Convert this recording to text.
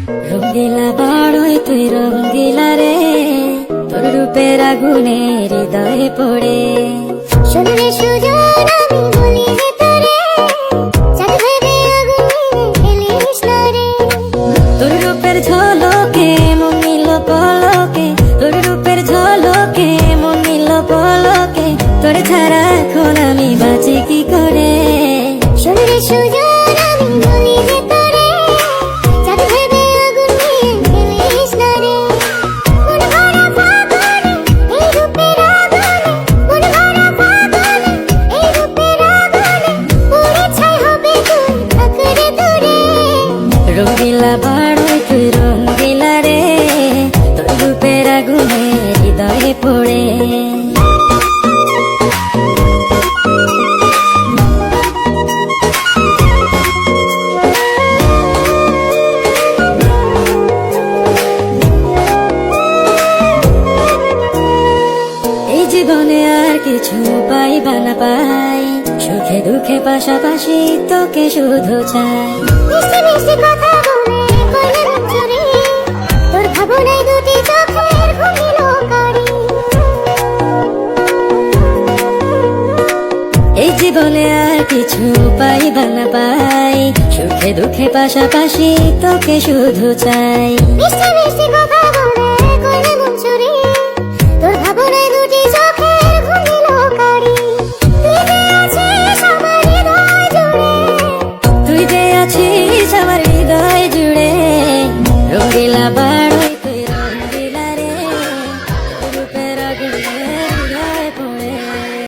রঙ্গিলা বড়ই তুই রঙ্গিলা রে, তোর রূপের আগুনে হৃদয়ে পড়ে। শুনলে সুজন আমি বলি যে তোরে, চাঁদ ভেবে আগুন নিয়ে খেলিস না রে। তোর রূপের ঝলকে মন নিল পলকে, তোর রূপের ঝলকে মন নিল পলকে, তোর ছাড়া এখন আমি বাঁচি কি করে। শুনলে সুজন আমি বলি যে তোরে, চাঁদ ভেবে আগুন নিয়ে খেলিস না রে। মন ভরা ফাগুনে এই রূপের আগুনে, মন ভরা ফাগুনে এই রূপের আগুনে, পুড়ে ছাই হবে তুই থাক রে দূরে। রঙ্গিলা বড়ই তুই রঙ্গিলা রে, তোর রূপের আগুনে হৃদয়ে পড়ে। এই জীবনে আর কিছু পাইবা না পাই, সুখে দুঃখে পাশাপাশি তোকে শুধু চাই। মিষ্টি মিষ্টি কথা বলে করলে মন চুরি, তোর ভাবনায় দুটি চোখের ঘুমিল কারি। এই জীবনে আর কিছু পাইবা না পাই, সুখে দুঃখে পাশাপাশি তোকে শুধু চাই। মিষ্টি মিষ্টি কথা বলে করলে মন চুরি, তোর ভাবনায় দুটি চোখের